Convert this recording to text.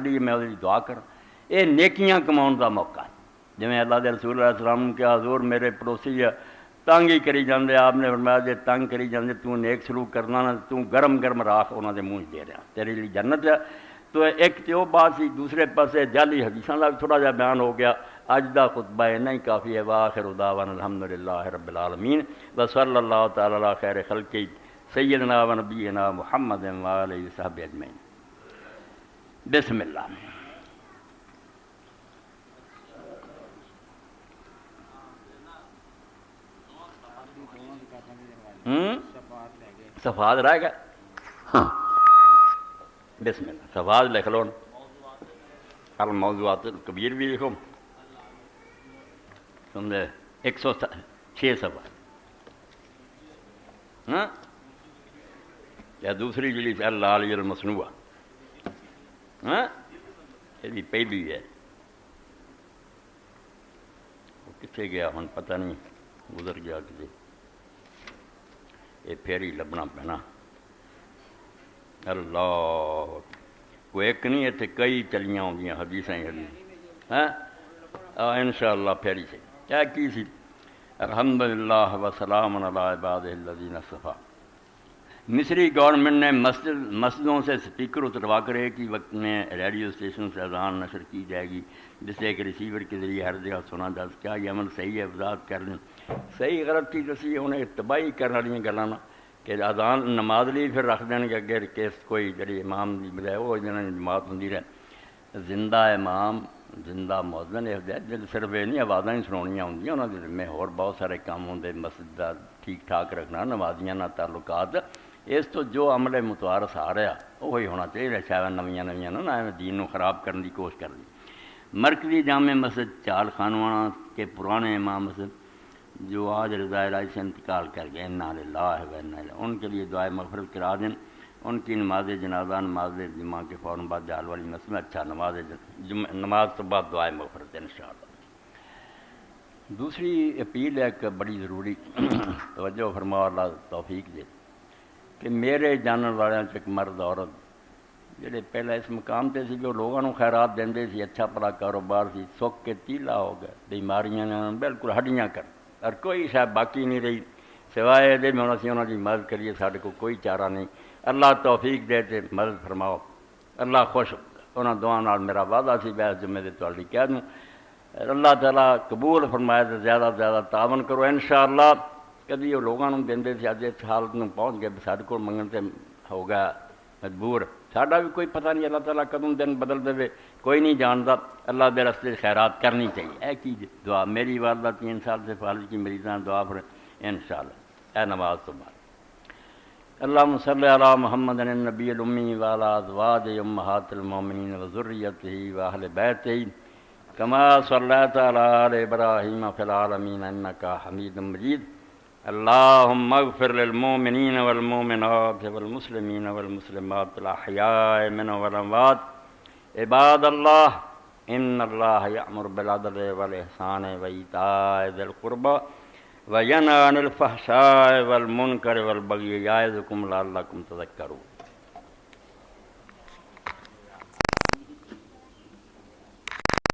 جی میں وہ دعا کر یہ نیکیاں کماؤن کا موقع ہے جویں اللہ دے رسول علیہ السلام کہ حضور میرے پڑوسی تنگ ہی کری جاندے آپ نے فرمایا جے تنگ کری جاندے تو نیک سلوک کرنا نا تو گرم گرم راکھ انہوں دے منہ دے رہا تیرے لیے جنت ہے تو ایک تو بات سی دوسرے پاسے جعلی حدیثاں کا تھوڑا جا بیان ہو گیا اج دا خطبہ اتنا ہی کافی ہے وآخر دعوانا الحمدللہ رب العالمین وصلی اللہ تعالی علی خیر خلق سیدنا و نبینا محمد وآلہ وصحبہ اجمعین بسم اللہ صفحات رہ گئے ہاں بسم اللہ صفحات لکھ لو الموضوعات الکبیر بھی لکھو سمجھے 106 صفحات ہاں یا دوسری جڑی العالی المصنوع ہاں یہ پہلی ہے وہ کتنے گیا ہن پتہ نہیں گزر گیا کسی یہ پھر ہی لبنا پینا اللہ کوئی ایک نہیں اتنے کئی چلیاں ہوندیاں حدیثیں ہاں انشاءاللہ پھر ہی سے کیا کی سی الحمدللہ وسلام علی عبادہ الذین اصطفیٰ مصری گورنمنٹ نے مسجدوں سے سپیکر اتروا کر ایک ہی وقت میں ریڈیو اسٹیشن سے اذان نشر کی جائے گی جس سے ایک ریسیور کے ذریعے ہر جگہ سنا جا کیا یہ عمل صحیح ہے وضاحت کر لیں صحیح غلط کی دسی انہیں تباہی کرنے والی گلاں کہ اذان نماز لی پھر رکھ دین گے اگر کس کوئی جڑی امام دی بجائے وہ جنہیں جماعت ہوندی رہے زندہ امام زندہ مؤذن جب صرف یہ نہیں آوازاں ہی سناؤنیاں ہوندیاں انہوں نے میں اور بہت سارے کام ہوندے مسجد دا ٹھیک ٹھاک رکھنا نمازیاں نہ تعلقات اس تو جو عمل متوارث آ رہا وہی ہونا چاہیے شاید نویاں نہ دین نو خراب کرنے کی کوشش کر لی مرکزی جامع مسجد چال خانوانا کے پرانے امام مسجد جو آج رضائے الہی سے انتقال کر گئے انا للہ و انا الیہ ان کے لیے دعائے مغفرت کرا دیں ان کی نماز جنازہ نماز جمعہ کے فوراً بعد جال والی نسل میں اچھا نماز تو بعد دعائے مغفرت انشاءاللہ دوسری اپیل ہے ایک بڑی ضروری توجہ فرماؤ اللہ توفیق دے کہ میرے جانن والوں سے ایک مرد عورت جڑے پہلے اس مقام تے سی جو لوگوں کو خیرات دیندے سی اچھا بڑا کاروبار سی سکھ کے تیلا ہو گئے بیماریاں نے بالکل ہڈیاں کر اور کوئی شاید باقی نہیں رہی سوائے دے میں اسی انہوں کی مدد کریے سارے کو کوئی چارہ نہیں اللہ توفیق دے تے مدد فرماؤ اللہ خوش انہوں دعا نال میرا وعدہ سی بحث جمعے دے تواڈی کہہ دوں اللہ تعالیٰ قبول فرمائے تو زیادہ زیادہ تعاون کرو انشاءاللہ کدی وہ لوگوں دیندے سی اج اس حالت میں پہنچ گئے سارے کو منگن سے ہو گیا مجبور ساڈا بھی کوئی پتہ نہیں اللہ تعالیٰ کدوں دن بدل دے کوئی نہیں جانتا اللہ دے رستے خیرات کرنی چاہیے اے کی دعا میری والدہ 3 سال سے فالج کی مریضاں دعا پھر انشاءاللہ اے نماز تو بعد اللہم صلی علی محمد النبی الامی وعلی ازواج امہات المومنین وذریتہ واہل بیتہ کما صلیت علی آل ابراہیم فی العالمین انکا حمید مجید اللہم اغفر للمومنین والمومنات والمسلمین والمسلمات الاحیاء منهم والاموات عباد اللہ ان اللہ یأمر بالعدل والاحسان وایتاء ذی القربى وینہی عن الفحشاء والمنکر والبغی یعظکم لعلکم تذکرون